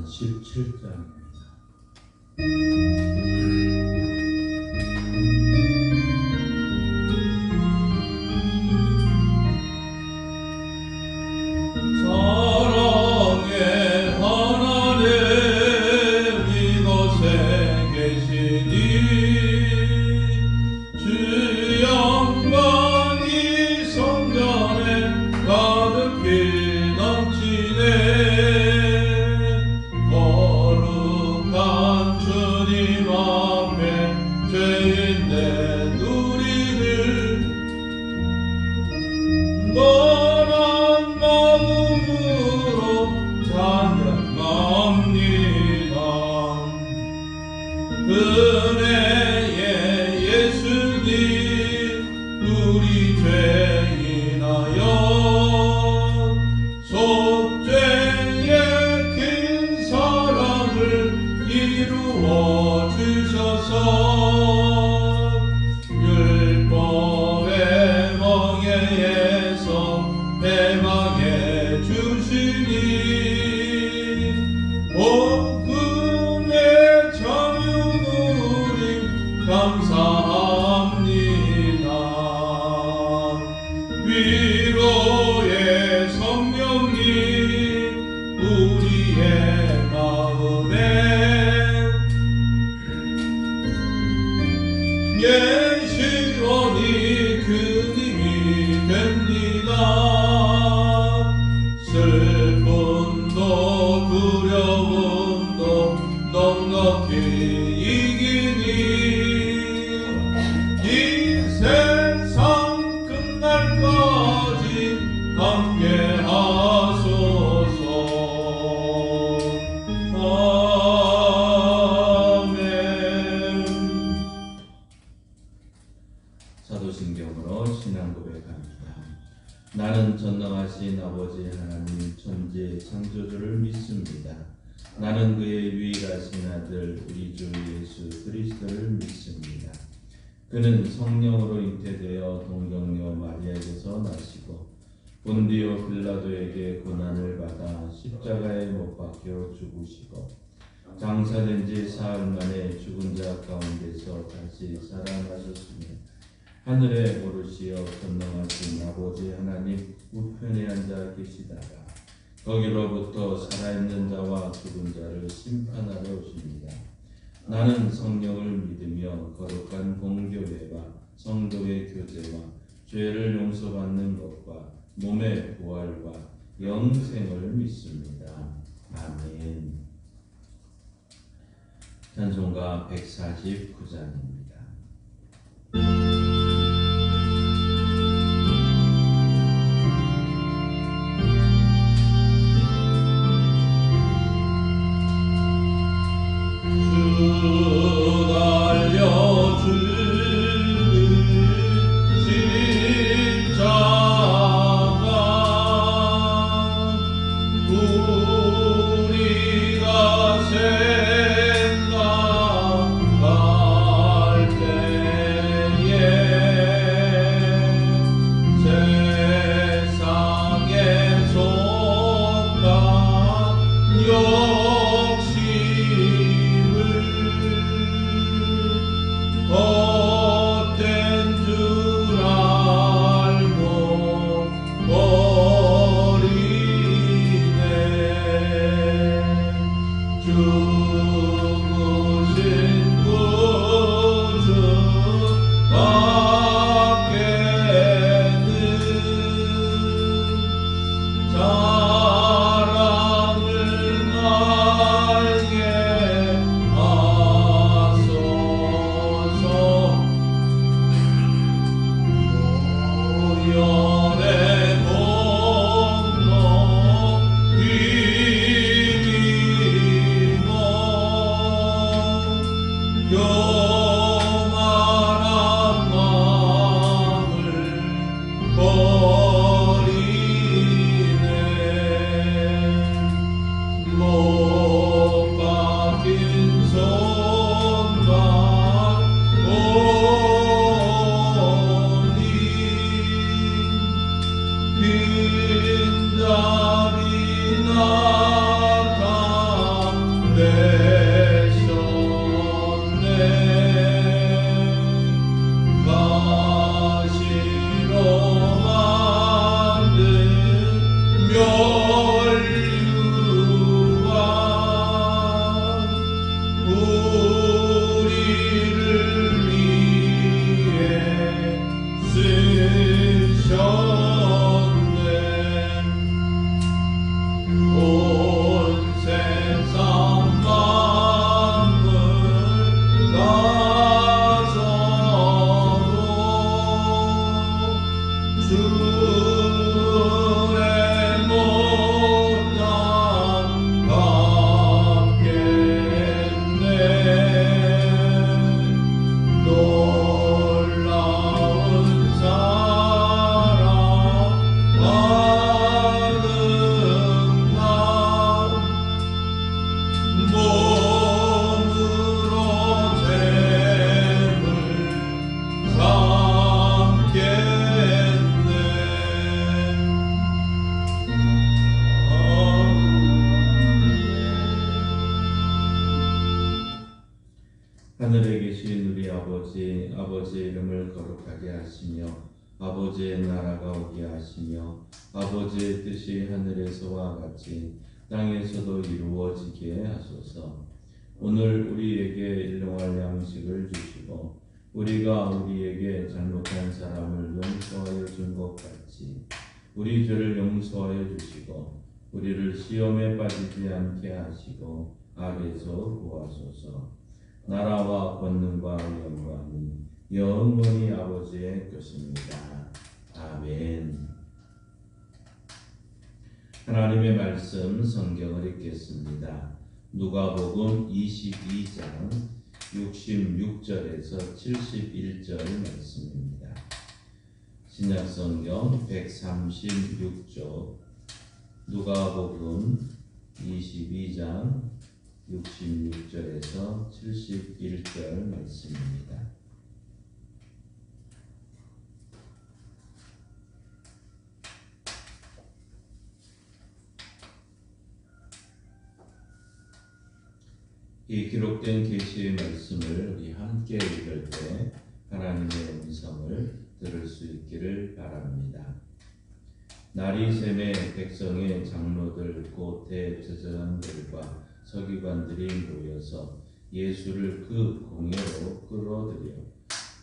시편 17장입니다. 사도신경으로 신앙 고백합니다. 나는 전능하신 아버지 하나님 천지 창조주를 믿습니다. 나는 그의 유일하신 아들 우리 주 예수 그리스도를 믿습니다. 그는 성령으로 잉태되어 동정녀 마리아에게서 나시고 본디오 빌라도에게 고난을 받아 십자가에 못 박혀 죽으시고 장사된 지 사흘 만에 죽은 자 가운데서 다시 살아나셨으며 하늘에 오르시어 전능하신 아버지 하나님 우편에 앉아 계시다가 거기로부터 살아있는 자와 죽은 자를 심판하러 오십니다. 나는 성령을 믿으며 거룩한 공교회와 성도의 교제와 죄를 용서받는 것과 몸의 부활과 영생을 믿습니다. 아멘. 찬송가 149장입니다. 온 세상 만물 가서도 주의 못다 갚겠네. 놀라운 사랑 받은 나 몸으로 잼을 삼겠네. 하늘에 계신 우리 아버지, 아버지의 이름을 거룩하게 하시며 아버지의 나라가 오게 하시며 아버지의 뜻이 하늘에서와 같이 땅에서도 이루어지게 하소서. 오늘 우리에게 일용할 양식을 주시고 우리가 우리에게 잘못한 사람을 용서하여 준 것 같이 우리 죄를 용서하여 주시고 우리를 시험에 빠지지 않게 하시고 악에서 구하소서. 나라와 권능과 영광이 영원히 아버지의 것입니다. 아멘. 하나님의 말씀 성경을 읽겠습니다. 누가복음 22장 66절에서 71절 말씀입니다. 신약성경 136쪽 누가복음 22장 66절에서 71절 말씀입니다. 이 기록된 계시의 말씀을 우리 함께 읽을 때 하나님의 음성을 들을 수 있기를 바랍니다. 날이 새매 백성의 장로들 곧 대제사장들과 서기관들이 모여서 예수를 그 공회로 끌어들여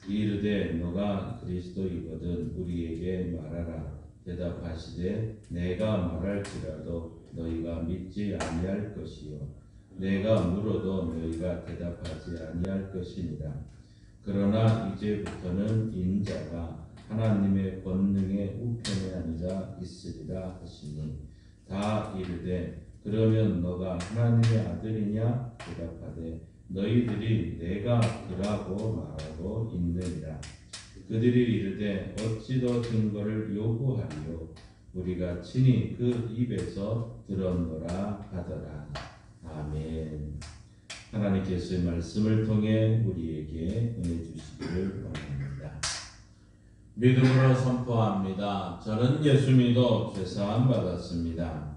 이르되 너가 그리스도이거든 우리에게 말하라. 대답하시되 내가 말할지라도 너희가 믿지 아니할 것이요 내가 물어도 너희가 대답하지 아니할 것이니라. 그러나 이제부터는 인자가 하나님의 권능의 우편에 앉아 있으리라 하시니 다 이르되 그러면 너가 하나님의 아들이냐? 대답하되 너희들이 내가 그라고 말하고 있느니라. 그들이 이르되 어찌 더 증거를 요구하리요? 우리가 친히 그 입에서 들었노라 하더라. 아멘. 하나님께서의 말씀을 통해 우리에게 은혜 주시기를 원합니다. 믿음으로 선포합니다. 저는 예수 믿어 죄사함 받았습니다.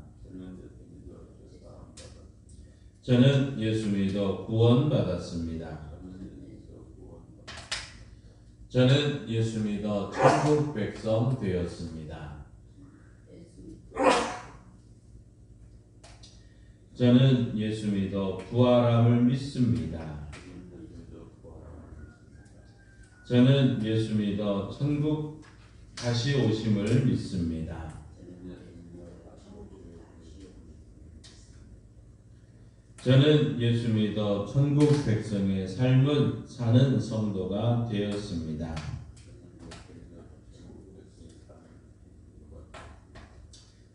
저는 예수 믿어 구원 받았습니다. 저는 예수 믿어 천국 백성 되었습니다. 저는 예수 믿어 부활함을 믿습니다. 저는 예수 믿어 천국 다시 오심을 믿습니다. 저는 예수 믿어 천국 백성의 삶을 사는 성도가 되었습니다.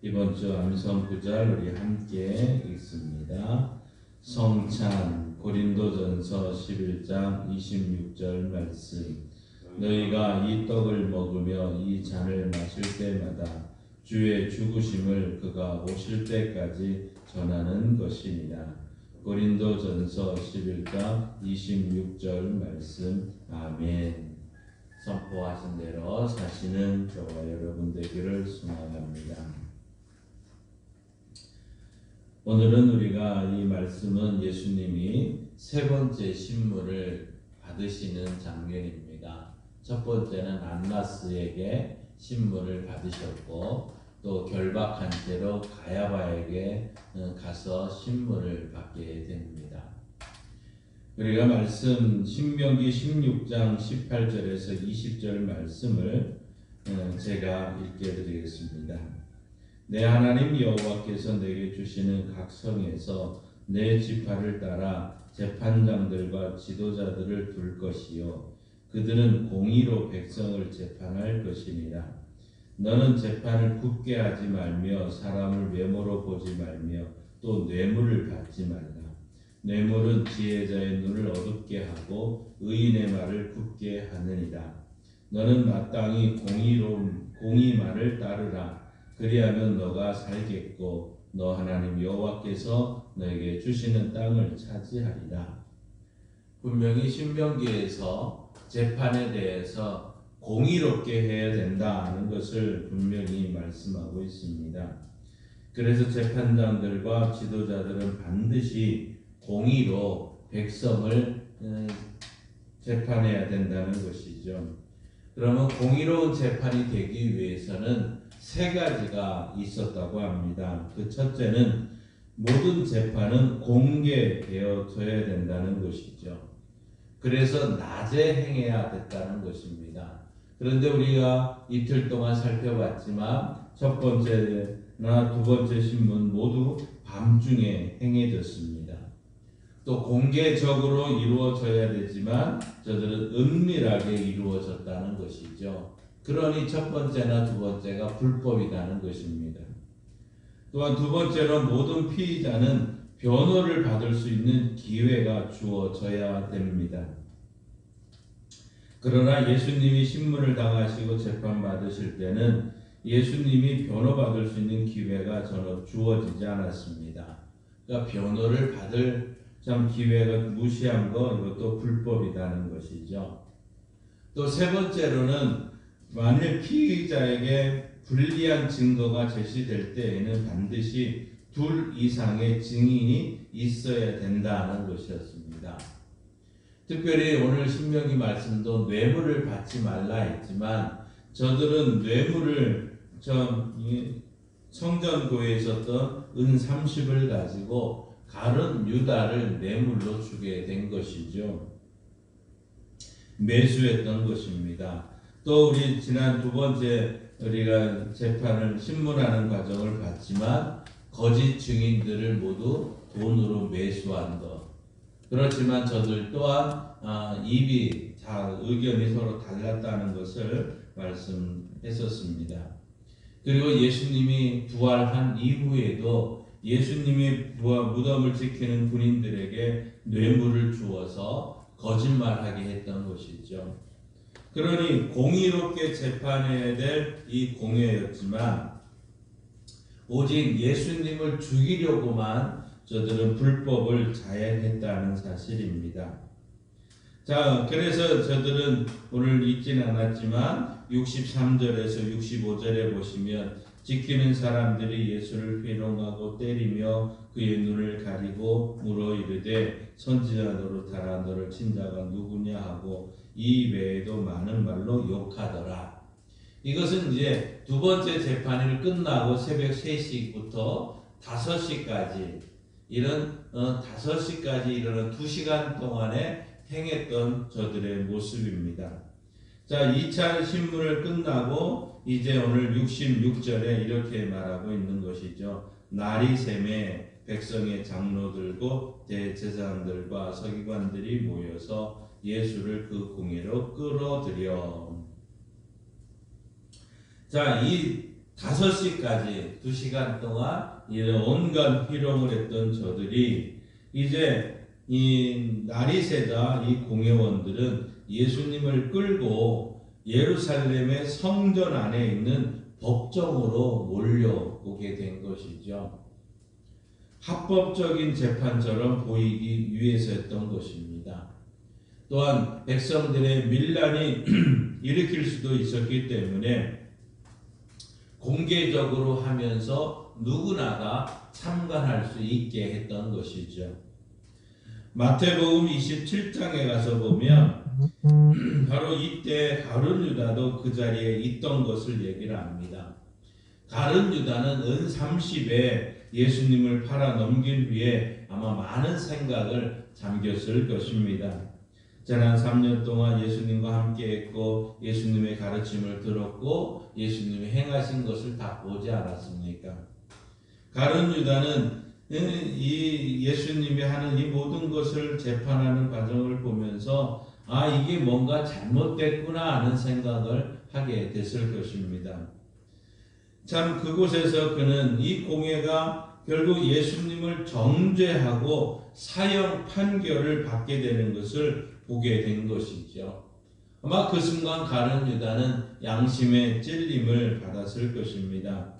이번 주 암송 구절 우리 함께 읽습니다. 성찬 고린도전서 11장 26절 말씀. 너희가 이 떡을 먹으며 이 잔을 마실 때마다 주의 죽으심을 그가 오실 때까지 전하는 것이니라. 고린도전서 11장 26절 말씀. 아멘. 선포하신 대로 사시는 저와 여러분 되기를 소망합니다. 오늘은 우리가 이 말씀은 예수님이 세 번째 신문을 받으시는 장면입니다. 첫 번째는 안나스에게 신문을 받으셨고 또 결박한 채로 가야바에게 가서 신문을 받게 됩니다. 우리가 말씀 신명기 16장 18절에서 20절 말씀을 제가 읽게 드리겠습니다. 내 하나님 여호와께서 내게 주시는 각 성에서 내 지파를 따라 재판장들과 지도자들을 둘 것이요 그들은 공의로 백성을 재판할 것이니라. 너는 재판을 굳게 하지 말며 사람을 외모로 보지 말며 또 뇌물을 받지 말라. 뇌물은 지혜자의 눈을 어둡게 하고 의인의 말을 굳게 하느니라. 너는 마땅히 공의 말을 따르라. 그리하면 너가 살겠고 너 하나님 여호와께서 너에게 주시는 땅을 차지하리라. 분명히 신명기에서 재판에 대해서 공의롭게 해야 된다는 것을 분명히 말씀하고 있습니다. 그래서 재판장들과 지도자들은 반드시 공의로 백성을 재판해야 된다는 것이죠. 그러면 공의로운 재판이 되기 위해서는 세 가지가 있었다고 합니다. 그 첫째는 모든 재판은 공개되어져야 된다는 것이죠. 그래서 낮에 행해야 됐다는 것입니다. 그런데 우리가 이틀 동안 살펴봤지만 첫 번째나 두 번째 신문 모두 밤중에 행해졌습니다. 또 공개적으로 이루어져야 되지만 저들은 은밀하게 이루어졌다는 것이죠. 그러니 첫 번째나 두 번째가 불법이라는 것입니다. 또한 두 번째로 모든 피의자는 변호를 받을 수 있는 기회가 주어져야 됩니다. 그러나 예수님이 신문을 당하시고 재판받으실 때는 예수님이 변호받을 수 있는 기회가 전혀 주어지지 않았습니다. 그러니까 변호를 받을 기회가 무시한 거 이것도 불법이라는 것이죠. 또 세 번째로는 만일 피의자에게 불리한 증거가 제시될 때에는 반드시 둘 이상의 증인이 있어야 된다는 것이었습니다. 특별히 오늘 신명기 말씀도 뇌물을 받지 말라 했지만 저들은 뇌물을 성전고에 있었던 은 30을 가지고 가룟 유다를 뇌물로 주게 된 것이죠. 매수했던 것입니다. 또 우리 지난 두 번째 우리가 재판을 신문하는 과정을 봤지만 거짓 증인들을 모두 돈으로 매수한 것. 그렇지만 저들 또한 입이 의견이 서로 달랐다는 것을 말씀했었습니다. 그리고 예수님이 부활한 이후에도 예수님이 무덤을 지키는 군인들에게 뇌물을 주어서 거짓말하게 했던 것이죠. 그러니 공의롭게 재판해야 될 이 공회였지만 오직 예수님을 죽이려고만 저들은 불법을 자행했다는 사실입니다. 자, 그래서 저들은 오늘 읽지는 않았지만 63절에서 65절에 보시면 지키는 사람들이 예수를 회롱하고 때리며 그의 눈을 가리고 물어 이르되 선지자 노릇하라 너를 친 자가 누구냐 하고 이 외에도 많은 말로 욕하더라. 이것은 이제 두 번째 재판이 끝나고 새벽 3시부터 5시까지 이런 5시까지 이르는 2시간 동안에 행했던 저들의 모습입니다. 자, 2차 신문을 끝나고 이제 오늘 66절에 이렇게 말하고 있는 것이죠. 날이 새매 백성의 장로들과 대제사장들과 서기관들이 모여서 예수를 그 공회로 끌어들여. 자, 이 5시까지 2시간 동안 이런 온갖 희롱을 했던 저들이 이제 이 날이 새자 이 공회원들은 예수님을 끌고 예루살렘의 성전 안에 있는 법정으로 몰려오게 된 것이죠. 합법적인 재판처럼 보이기 위해서였던 것입니다. 또한 백성들의 밀란이 일으킬 수도 있었기 때문에 공개적으로 하면서 누구나가 참관할 수 있게 했던 것이죠. 마태복음 27장에 가서 보면 바로 이때 가룟 유다도 그 자리에 있던 것을 얘기를 합니다. 가룟 유다는 은 30에 예수님을 팔아 넘긴 후에 아마 많은 생각을 잠겼을 것입니다. 지난 3년 동안 예수님과 함께했고 예수님의 가르침을 들었고 예수님이 행하신 것을 다 보지 않았습니까? 가룟 유다는 이 예수님이 하는 이 모든 것을 재판하는 과정을 보면서 이게 뭔가 잘못됐구나 하는 생각을 하게 됐을 것입니다. 참 그곳에서 그는 이 공회가 결국 예수님을 정죄하고 사형 판결을 받게 되는 것을 보게 된 것이죠. 아마 그 순간 가룟 유다는 양심의 찔림을 받았을 것입니다.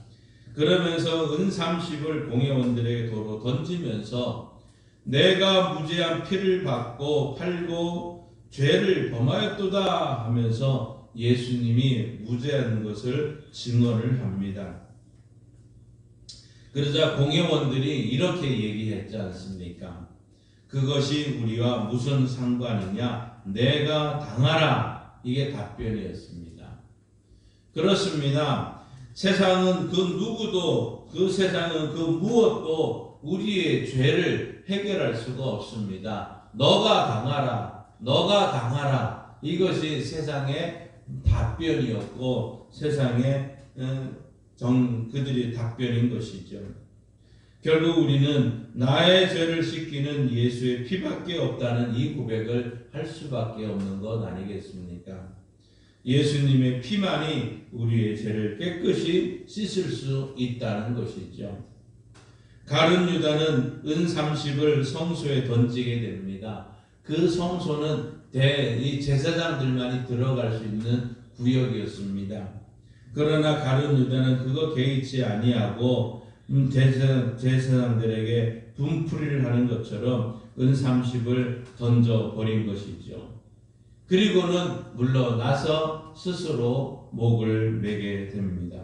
그러면서 은 30을 공회원들에게 도로 던지면서 내가 무죄한 피를 받고 팔고 죄를 범하였도다 하면서 예수님이 무죄한 것을 증언을 합니다. 그러자 공회원들이 이렇게 얘기했지 않습니까? 그것이 우리와 무슨 상관이냐? 내가 당하라. 이게 답변이었습니다. 그렇습니다. 세상은 그 누구도, 그 세상은 그 무엇도 우리의 죄를 해결할 수가 없습니다. 너가 당하라. 너가 당하라. 이것이 세상의 답변이었고 세상의 그들의 답변인 것이죠. 결국 우리는 나의 죄를 씻기는 예수의 피밖에 없다는 이 고백을 할 수밖에 없는 것 아니겠습니까? 예수님의 피만이 우리의 죄를 깨끗이 씻을 수 있다는 것이죠. 가룟 유다는 은 30을 성소에 던지게 됩니다. 그 성소는 이 제사장들만이 들어갈 수 있는 구역이었습니다. 그러나 가룟 유다는 그거 개의치 아니하고 제사장들에게 분풀이를 하는 것처럼 은 30을 던져버린 것이죠. 그리고는 물러나서 스스로 목을 매게 됩니다.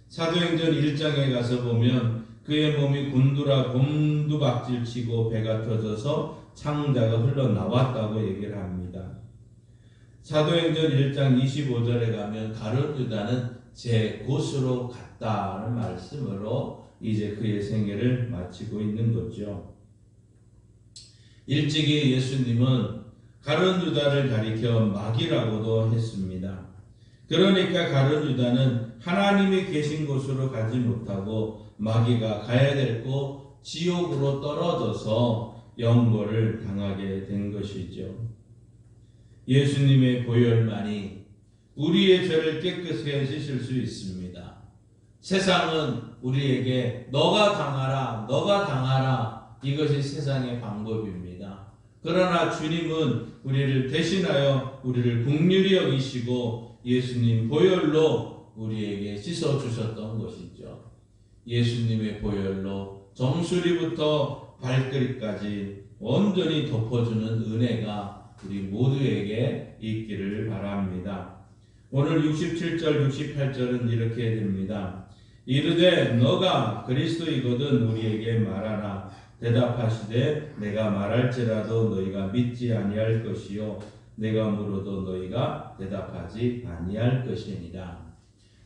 사도행전 1장에 가서 보면 그의 몸이 곤두박질치고 배가 터져서 창자가 흘러나왔다고 얘기를 합니다. 사도행전 1장 25절에 가면 가룟 유다는 제 곳으로 갔다는 말씀으로 이제 그의 생애를 마치고 있는 거죠. 일찍이 예수님은 가룟 유다를 가리켜 마귀라고도 했습니다. 그러니까 가룟 유다는 하나님이 계신 곳으로 가지 못하고 마귀가 가야 될 곳 지옥으로 떨어져서 영벌을 당하게 된 것이죠. 예수님의 보혈만이 우리의 죄를 깨끗하게 씻을 수 있습니다. 세상은 우리에게 너가 당하라, 너가 당하라 이것이 세상의 방법입니다. 그러나 주님은 우리를 대신하여 우리를 긍휼히 여기시고 예수님 보혈로 우리에게 씻어주셨던 것이죠. 예수님의 보혈로 정수리부터 발끝까지 온전히 덮어주는 은혜가 우리 모두에게 있기를 바랍니다. 오늘 67절 68절은 이렇게 됩니다. 이르되 너가 그리스도이거든 우리에게 말하라. 대답하시되 내가 말할지라도 너희가 믿지 아니할 것이요 내가 물어도 너희가 대답하지 아니할 것이니라.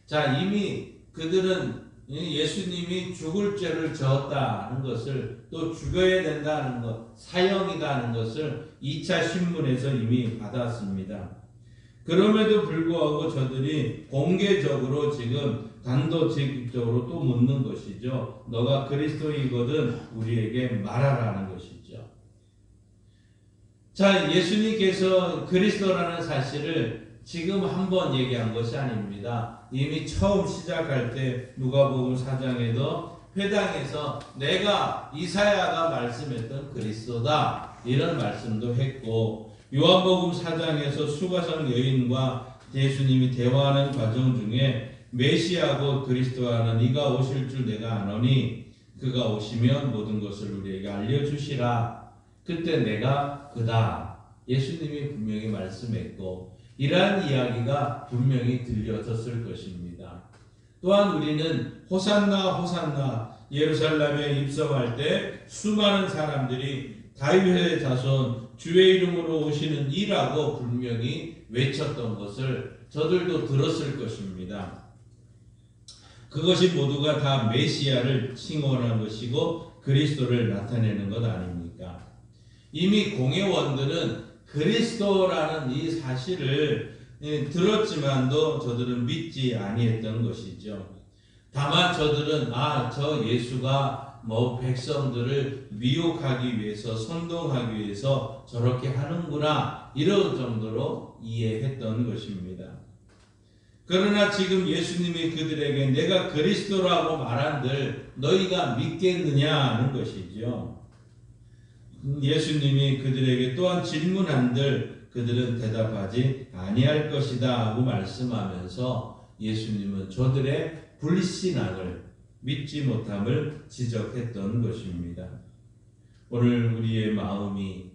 자, 이미 그들은 예수님이 죽을 죄를 졌다는 것을 또 죽어야 된다는 것, 사형이라는 것을 2차 신문에서 이미 받았습니다. 그럼에도 불구하고 저들이 공개적으로 지금 단도직입적으로 또 묻는 것이죠. 너가 그리스도이거든 우리에게 말하라는 것이죠. 자, 예수님께서 그리스도라는 사실을 지금 한번 얘기한 것이 아닙니다. 이미 처음 시작할 때 누가복음 4장에도 회당에서 내가 이사야가 말씀했던 그리스도다 이런 말씀도 했고 요한복음 4장에서 수가성 여인과 예수님이 대화하는 과정 중에 메시아고 그리스도하는 이가 오실 줄 내가 아노니 그가 오시면 모든 것을 우리에게 알려주시라. 그때 내가 그다. 예수님이 분명히 말씀했고 이러한 이야기가 분명히 들려졌을 것입니다. 또한 우리는 호산나 호산나 예루살렘에 입성할 때 수많은 사람들이 다윗의 자손 주의 이름으로 오시는 이라고 분명히 외쳤던 것을 저들도 들었을 것입니다. 그것이 모두가 다 메시아를 칭언한 것이고 그리스도를 나타내는 것 아닙니까? 이미 공회원들은 그리스도라는 이 사실을 들었지만도 저들은 믿지 아니했던 것이죠. 다만 저들은 저 예수가 백성들을 미혹하기 위해서 선동하기 위해서 저렇게 하는구나 이런 정도로 이해했던 것입니다. 그러나 지금 예수님이 그들에게 내가 그리스도라고 말한들 너희가 믿겠느냐 하는 것이죠. 예수님이 그들에게 또한 질문한들 그들은 대답하지 아니할 것이다 하고 말씀하면서 예수님은 저들의 불신앙을 믿지 못함을 지적했던 것입니다. 오늘 우리의 마음이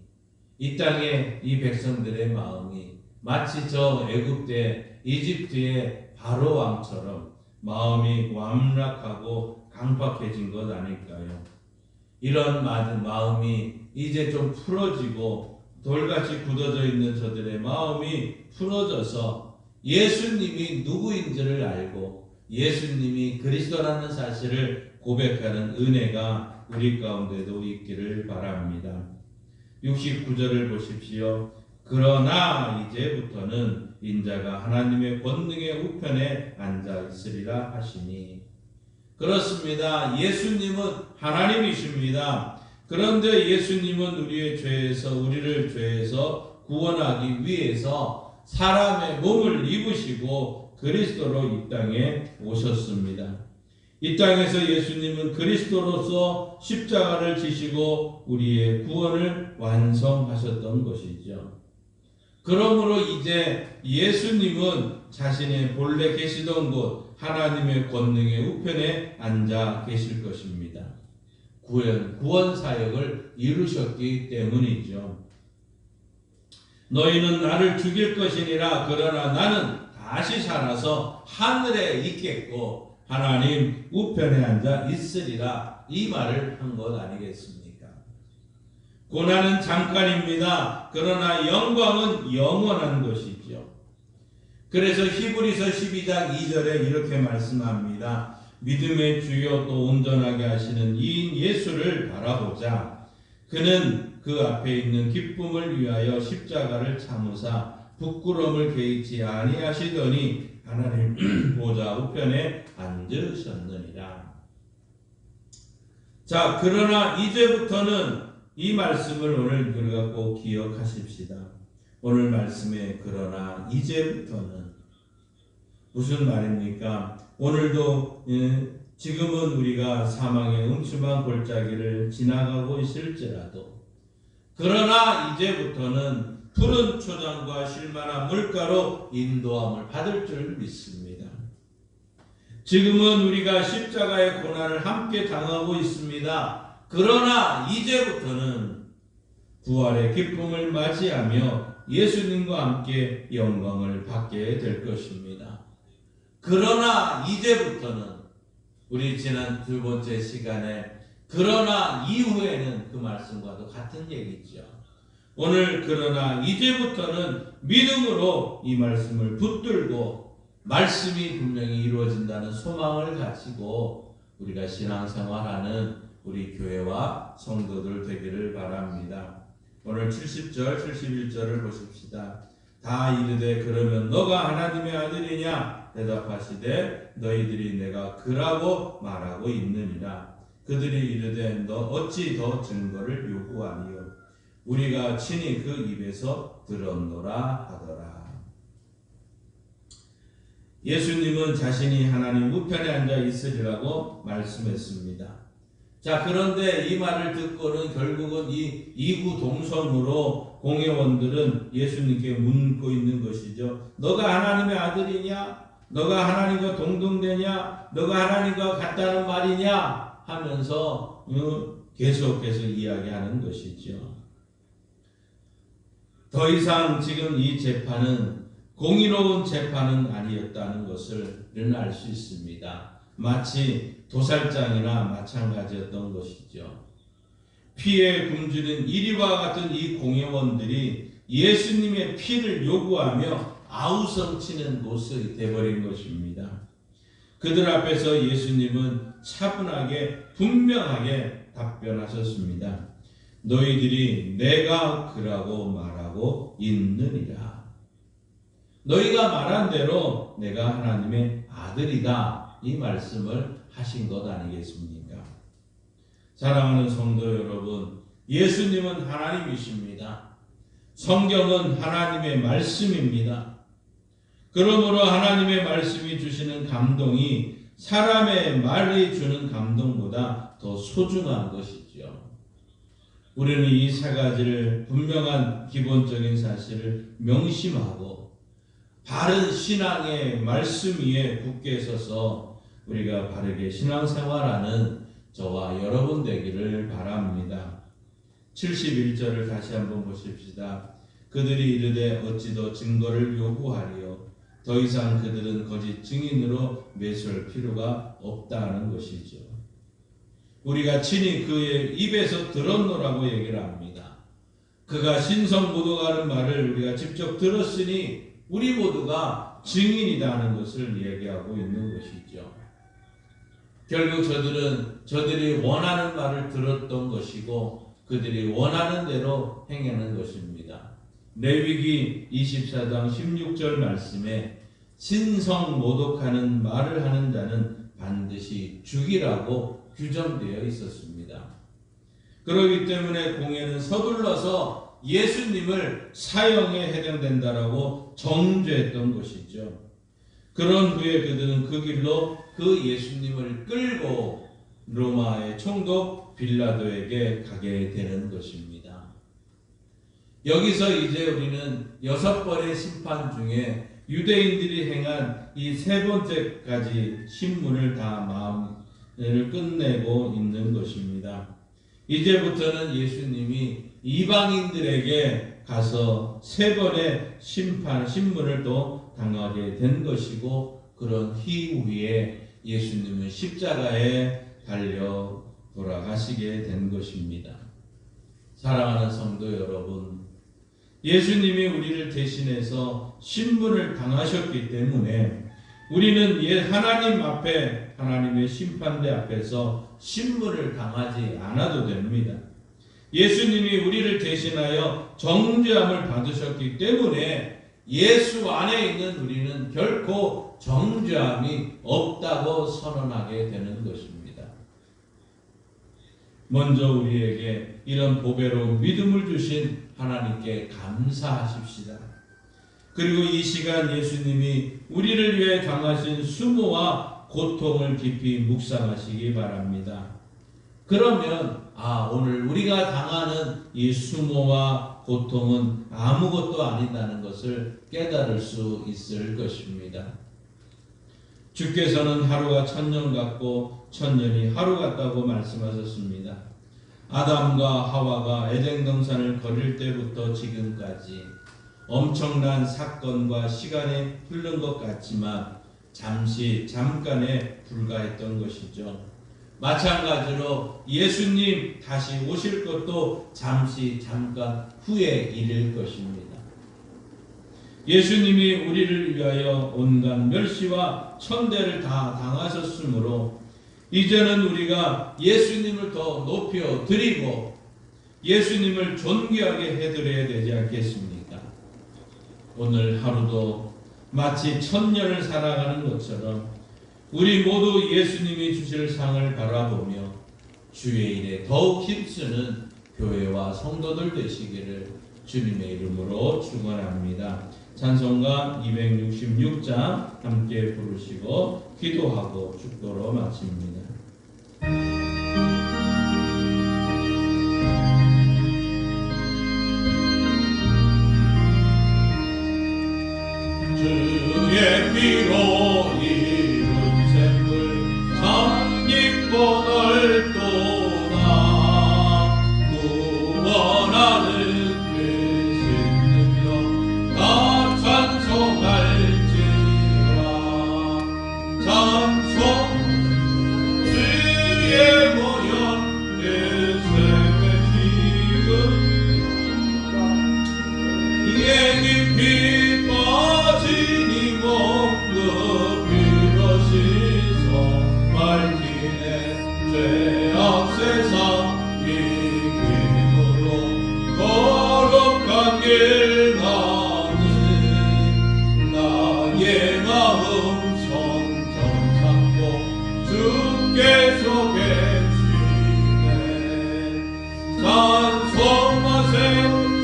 이 땅에 이 백성들의 마음이 마치 저 애굽대 이집트의 바로 왕처럼 마음이 완락하고 강박해진 것 아닐까요? 이런 마음이 이제 좀 풀어지고 돌같이 굳어져 있는 저들의 마음이 풀어져서 예수님이 누구인지를 알고 예수님이 그리스도라는 사실을 고백하는 은혜가 우리 가운데도 있기를 바랍니다. 69절을 보십시오. 그러나 이제부터는 인자가 하나님의 권능의 우편에 앉아 있으리라 하시니. 그렇습니다. 예수님은 하나님이십니다. 그런데 예수님은 우리를 죄에서 구원하기 위해서 사람의 몸을 입으시고 그리스도로 이 땅에 오셨습니다. 이 땅에서 예수님은 그리스도로서 십자가를 지시고 우리의 구원을 완성하셨던 것이죠. 그러므로 이제 예수님은 자신의 본래 계시던 곳 하나님의 권능의 우편에 앉아 계실 것입니다. 구원 사역을 이루셨기 때문이죠. 너희는 나를 죽일 것이니라. 그러나 나는 다시 살아서 하늘에 있겠고 하나님 우편에 앉아 있으리라. 이 말을 한 것 아니겠습니까? 고난은 잠깐입니다. 그러나 영광은 영원한 것이죠. 그래서 히브리서 12장 2절에 이렇게 말씀합니다. 믿음의 주요 또 온전하게 하시는 이인 예수를 바라보자. 그는 그 앞에 있는 기쁨을 위하여 십자가를 참으사 부끄러움을 개의치 아니하시더니 하나님 보좌 우편에 앉으셨느니라. 자, 그러나 이제부터는 이 말씀을 오늘 우리가 꼭 기억하십시다. 오늘 말씀에 그러나 이제부터는 무슨 말입니까? 오늘도 지금은 우리가 사망의 음침한 골짜기를 지나가고 있을지라도 그러나 이제부터는 푸른 초장과 쉴만한 물가로 인도함을 받을 줄 믿습니다. 지금은 우리가 십자가의 고난을 함께 당하고 있습니다. 그러나 이제부터는 부활의 기쁨을 맞이하며 예수님과 함께 영광을 받게 될 것입니다. 그러나 이제부터는 우리 지난 두 번째 시간에 그러나 이후에는 그 말씀과도 같은 얘기죠. 오늘 그러나 이제부터는 믿음으로 이 말씀을 붙들고 말씀이 분명히 이루어진다는 소망을 가지고 우리가 신앙생활하는 우리 교회와 성도들 되기를 바랍니다. 오늘 70절, 71절을 보십시다. 다 이르되 그러면 너가 하나님의 아들이냐? 대답하시되 너희들이 내가 그라고 말하고 있느니라. 그들이 이르되 너 어찌 더 증거를 요구하니요? 우리가 친히 그 입에서 들었노라 하더라. 예수님은 자신이 하나님 우편에 앉아 있으리라고 말씀했습니다. 자, 그런데 이 말을 듣고는 결국은 이 이구동성으로 공회원들은 예수님께 묻고 있는 것이죠. 너가 하나님의 아들이냐? 너가 하나님과 동등되냐? 너가 하나님과 같다는 말이냐? 하면서 계속해서 이야기하는 것이죠. 더 이상 지금 이 재판은 공의로운 재판은 아니었다는 것을 알 수 있습니다. 마치 도살장이나 마찬가지였던 것이죠. 피에 굶주린 이리와 같은 이 공회원들이 예수님의 피를 요구하며 아우성치는 모습이 되어버린 것입니다. 그들 앞에서 예수님은 차분하게 분명하게 답변하셨습니다. 너희들이 내가 그라고 말하고 하고 있느니라. 너희가 말한 대로 내가 하나님의 아들이다, 이 말씀을 하신 것 아니겠습니까? 사랑하는 성도 여러분, 예수님은 하나님이십니다. 성경은 하나님의 말씀입니다. 그러므로 하나님의 말씀이 주시는 감동이 사람의 말이 주는 감동보다 더 소중한 것이죠. 우리는 이 세 가지를 분명한 기본적인 사실을 명심하고 바른 신앙의 말씀 위에 굳게 서서 우리가 바르게 신앙생활하는 저와 여러분 되기를 바랍니다. 71절을 다시 한번 보십시다. 그들이 이르되 어찌 더 증거를 요구하리요. 더 이상 그들은 거짓 증인으로 매수할 필요가 없다는 것이죠. 우리가 친히 그의 입에서 들었노라고 얘기를 합니다. 그가 신성모독하는 말을 우리가 직접 들었으니 우리 모두가 증인이라는 것을 얘기하고 있는 것이죠. 결국 저들이 원하는 말을 들었던 것이고 그들이 원하는 대로 행하는 것입니다. 레위기 24장 16절 말씀에 신성 모독하는 말을 하는 자는 반드시 죽이라고 규정되어 있었습니다. 그렇기 때문에 공회는 서둘러서 예수님을 사형에 해당된다라고 정죄했던 것이죠. 그런 후에 그들은 그 길로 그 예수님을 끌고 로마의 총독 빌라도에게 가게 되는 것입니다. 여기서 이제 우리는 6번의 심판 중에 유대인들이 행한 이 세 번째까지 신문을 다 마음을 끝내고 있는 것입니다. 이제부터는 예수님이 이방인들에게 가서 세 번의 신문을 또 당하게 된 것이고, 그런 이후에 예수님은 십자가에 달려 돌아가시게 된 것입니다. 사랑하는 성도 여러분, 예수님이 우리를 대신해서 신문을 당하셨기 때문에 우리는 하나님 앞에, 하나님의 심판대 앞에서 신문을 당하지 않아도 됩니다. 예수님이 우리를 대신하여 정죄함을 받으셨기 때문에 예수 안에 있는 우리는 결코 정죄함이 없다고 선언하게 되는 것입니다. 먼저 우리에게 이런 보배로운 믿음을 주신 하나님께 감사하십시다. 그리고 이 시간 예수님이 우리를 위해 당하신 수모와 고통을 깊이 묵상하시기 바랍니다. 그러면 오늘 우리가 당하는 이 수모와 고통은 아무것도 아니다는 것을 깨달을 수 있을 것입니다. 주께서는 하루가 1000년 같고 1000년이 하루 같다고 말씀하셨습니다. 아담과 하와가 에덴 동산을 거릴 때부터 지금까지 엄청난 사건과 시간이 흐른 것 같지만 잠깐에 불과했던 것이죠. 마찬가지로 예수님 다시 오실 것도 잠깐 후에 이를 것입니다. 예수님이 우리를 위하여 온갖 멸시와 천대를 다 당하셨으므로 이제는 우리가 예수님을 더 높여 드리고 예수님을 존귀하게 해드려야 되지 않겠습니까? 오늘 하루도 마치 1000년을 살아가는 것처럼 우리 모두 예수님이 주실 상을 바라보며 주의 일에 더욱 힘쓰는 교회와 성도들 되시기를 주님의 이름으로 축원합니다. 찬송가 266장 함께 부르시고 기도하고 축도로 마칩니다. 주의 피로 이룬 샘물 참 깊고 넓도다. 구원하는 그 신능력 다 찬송할지라. 찬송 주의 주께서 계시네. 찬송하세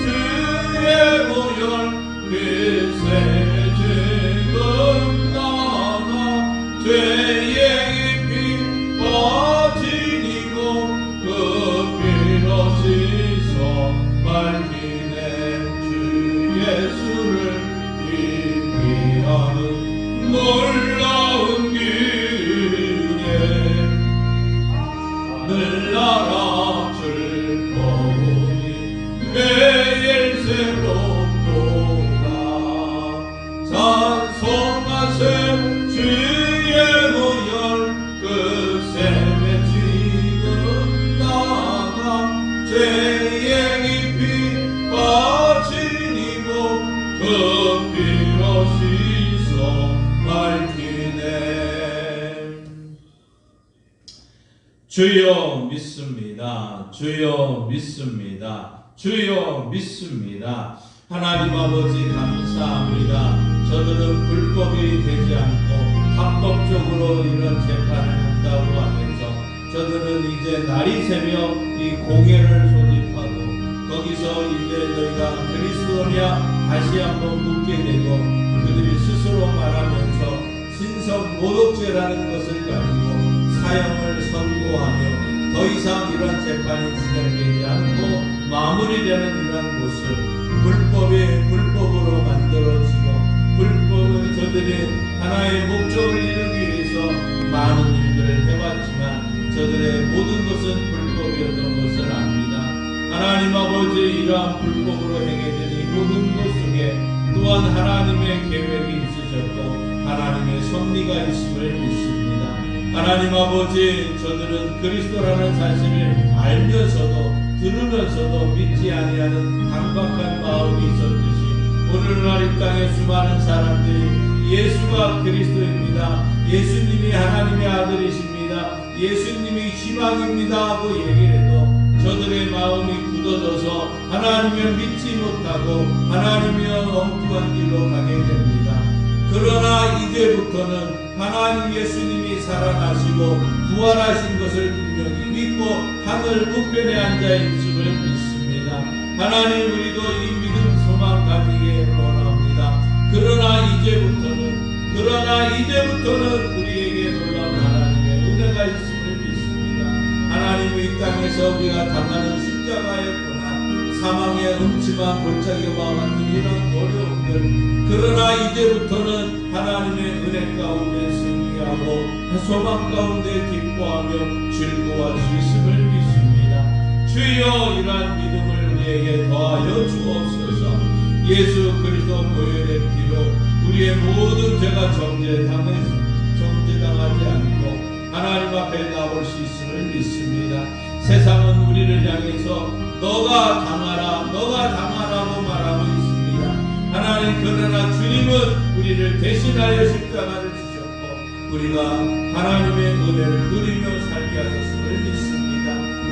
주의 보혈 그새 지금 나나 죄의 깊이 빠지니고 그 피로 씻어 밝히네. 주 예수를 위하는 놀라운 길에 늘 날아 즐거우니 매일 새롭도다. 찬송하세 주의 보혈 그 샘에 지금 나가 죄의 깊이 빠지니고 그 피로 씻어 밝히네. 주여 믿습니다. 주여 믿습니다. 주여 믿습니다. 하나님 아버지 감사합니다. 저들은 불법이 되지 않고 합법적으로 이런 재판을 한다고 하면서 저들은 이제 날이 새며 이 공회를 소집하고 거기서 이제 너희가 그리스도냐 다시 한번 묻게 되고 그들이 스스로 말하면서 신성 모독죄라는 것을 가지고 사형을 선고하며 더 이상 이런 재판이 진행되지 않고 마무리되는 이런 모습, 불법으로 만들어지고 불법은 저들이 하나의 목적을 이루기 위해서 많은 일들을 해왔지만 저들의 모든 것은 불법이었던 것을 압니다. 하나님 아버지 이러한 불법으로 행해진 이 모든 것 속에 또한 하나님의 계획이 있으셨고 하나님의 섭리가 있음을 믿습니다. 하나님 아버지 저들은 그리스도라는 사실을 알면서도 들으면서도 믿지 아니하는 강박한 마음이 있었듯이 오늘날 이 땅에 수많은 사람들이 예수가 그리스도입니다. 예수님이 하나님의 아들이십니다. 예수님이 희망입니다 하고 얘기를 해도 저들의 마음이 굳어져서 하나님을 믿지 못하고 하나님의 엉뚱한 길로 가게 됩니다. 그러나 이제부터는 하나님 예수님이 살아나시고 부활하신 것을 분명히 믿고 하늘 우편에 앉아 있음을 믿습니다. 하나님 우리도 이 믿음 소망 가지게 원합니다. 그러나 이제부터는 우리에게 놀라운 하나님의 은혜가 있음을 믿습니다. 하나님 이 땅에서 우리가 당하는 십자가의 고난, 사망의 음침한 골짜기와 같은 이런 어려움들, 그러나 이제부터는 하나님의 은혜 가운데 승리하고 소망 가운데 기뻐하며 즐거워할 수 있음을 믿습니다. 주여 이러한 믿음을 우리에게 더하여 주옵소서. 예수 그리스도 보혈의 피로 우리의 모든 죄가 정죄당하지 않고 하나님 앞에 나올 수 있음을 믿습니다. 세상은 우리를 향해서 너가 당하라고 말하고 있습니다. 하나님 그러나 주님은 우리를 대신하여 십자가를 지셨고 우리가 하나님의 은혜를 누리며 살게 하셨음을 믿습니다.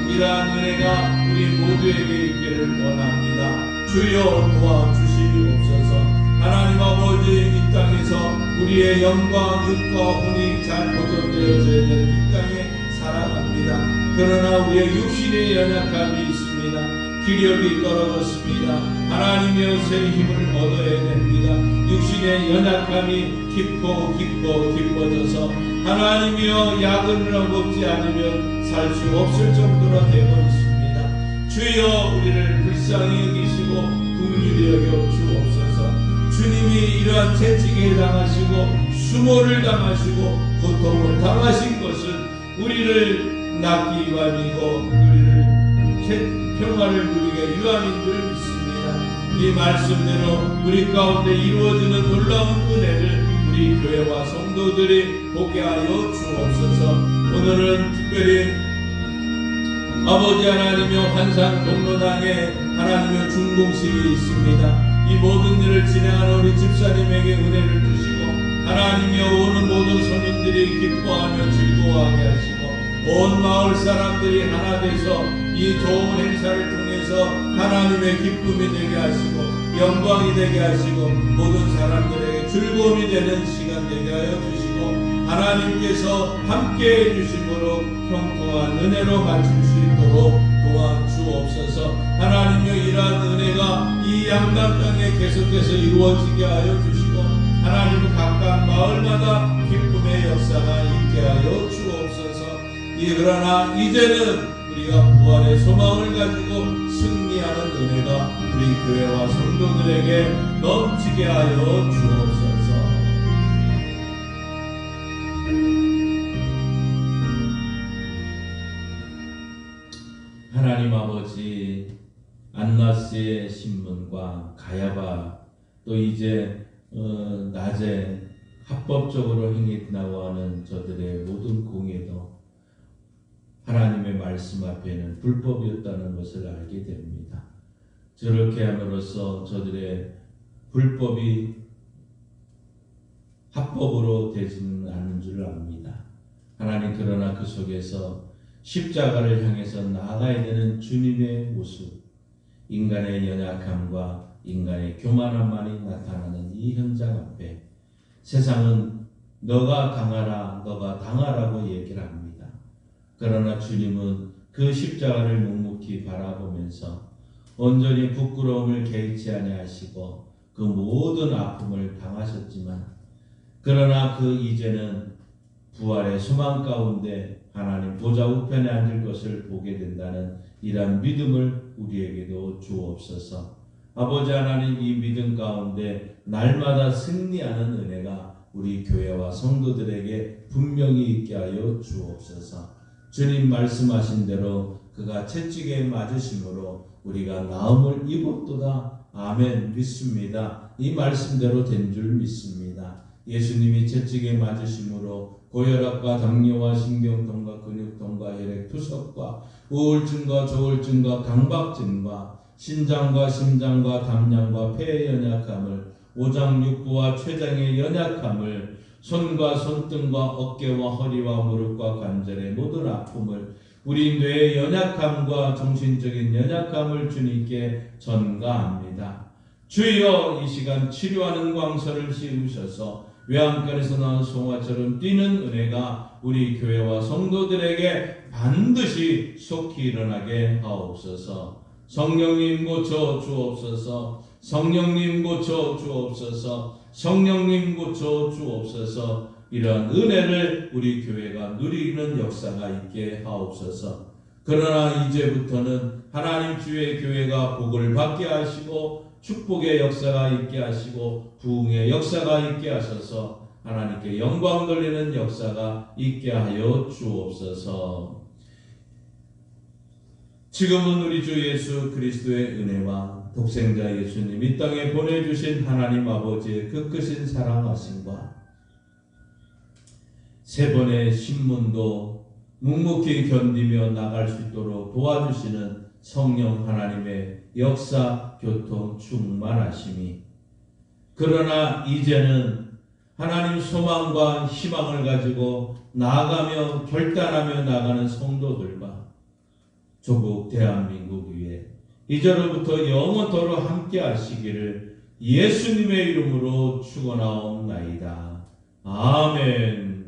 이러한 은혜가 우리 모두에게 있기를 원합니다. 주여 도와주시옵소서. 하나님 아버지 이 땅에서 우리의 영광, 육과 혼이 잘 보존되어져야 되는 이 땅에 살아갑니다. 그러나 우리의 육신의 연약함이 있습니다. 기력이 떨어졌습니다. 하나님의 새 힘을 얻어야 됩니다. 육신의 연약함이 깊어져서 하나님이여 약을 먹지 않으면 살 수 없을 정도로 되고 있습니다. 주여 우리를 불쌍히 여기시고 긍휼히 여겨 주옵소서. 주님이 이러한 채찍에 당하시고 수모를 당하시고 고통을 당하신 것은 우리를 낫기 위함이고 우리를 평화를 누리게 유함인 줄 믿습니다. 이 말씀대로 우리 가운데 이루어지는 놀라운 은혜를 우리 교회와 성도들이 보게 하여 주옵소서. 오늘은 특별히 아버지 하나님의 환상 종로당에 하나님의 중공식이 있습니다. 이 모든 일을 진행하는 우리 집사님에게 은혜를 주시고 하나님의 오는 모든 손님들이 기뻐하며 즐거워하게 하시고 온 마을 사람들이 하나 돼서 이 좋은 행사를 통해서 하나님의 기쁨이 되게 하시고 영광이 되게 하시고 모든 사람들에게 즐거움이 되는 시간 되게 하여 주시고 하나님께서 함께해 주심으로 형통한 은혜로 마칠 수 있도록 도와주옵소서. 하나님여, 이러한 은혜가 이 양남 땅에 계속해서 이루어지게 하여 주시고, 하나님 각각 마을마다 기쁨의 역사가 있게 하여 주옵소서. 그러나 이제는 우리가 부활의 소망을 가지고 승리하는 은혜가 우리 교회와 성도들에게 넘치게 하여 주옵소서. 하나님 아버지, 안나스의 신문과 가야바, 또 이제 낮에 합법적으로 행했다고 하는 저들의 모든 공예도 하나님의 말씀 앞에는 불법이었다는 것을 알게 됩니다. 저렇게 함으로써 저들의 불법이 합법으로 되지는 않는 줄 압니다. 하나님, 그러나 그 속에서 십자가를 향해서 나아가야 되는 주님의 모습, 인간의 연약함과 인간의 교만함만이 나타나는 이 현장 앞에 세상은 너가 당하라, 너가 당하라고 얘기를 합니다. 그러나 주님은 그 십자가를 묵묵히 바라보면서 온전히 부끄러움을 개의치 아니하시고 그 모든 아픔을 당하셨지만, 그러나 그 이제는 부활의 소망 가운데 하나님 보좌 우편에 앉을 것을 보게 된다는 이러한 믿음을 우리에게도 주옵소서. 아버지 하나님, 이 믿음 가운데 날마다 승리하는 은혜가 우리 교회와 성도들에게 분명히 있게 하여 주옵소서. 주님 말씀하신 대로 그가 채찍에 맞으심으로 우리가 나음을 입었도다. 아멘. 믿습니다. 이 말씀대로 된 줄 믿습니다. 예수님이 채찍에 맞으심으로 고혈압과 당뇨와 신경통과 근육통과 혈액투석과 우울증과 조울증과 강박증과 신장과 심장과 담량과 폐의 연약함을, 오장육부와 췌장의 연약함을, 손과 손등과 어깨와 허리와 무릎과 관절의 모든 아픔을, 우리 뇌의 연약함과 정신적인 연약함을 주님께 전가합니다. 주여, 이 시간 치료하는 광선을 씌우셔서 외양간에서 나온 송아처럼 뛰는 은혜가 우리 교회와 성도들에게 반드시 속히 일어나게 하옵소서. 성령님 고쳐 주옵소서. 성령님 고쳐 주옵소서. 성령님 고쳐 주옵소서. 이러한 은혜를 우리 교회가 누리는 역사가 있게 하옵소서. 그러나 이제부터는 하나님 주의 교회가 복을 받게 하시고 축복의 역사가 있게 하시고 부흥의 역사가 있게 하셔서 하나님께 영광 돌리는 역사가 있게 하여 주옵소서. 지금은 우리 주 예수 그리스도의 은혜와 독생자 예수님 이 땅에 보내주신 하나님 아버지의 그 크신 사랑하심과 세 번의 신문도 묵묵히 견디며 나갈 수 있도록 도와주시는 성령 하나님의 역사, 교통, 충만하심이, 그러나 이제는 하나님 소망과 희망을 가지고 나아가며 결단하며 나가는 성도들과 조국 대한민국 위에 이제로부터 영원토록 함께 하시기를 예수님의 이름으로 축원하옵나이다. 아멘.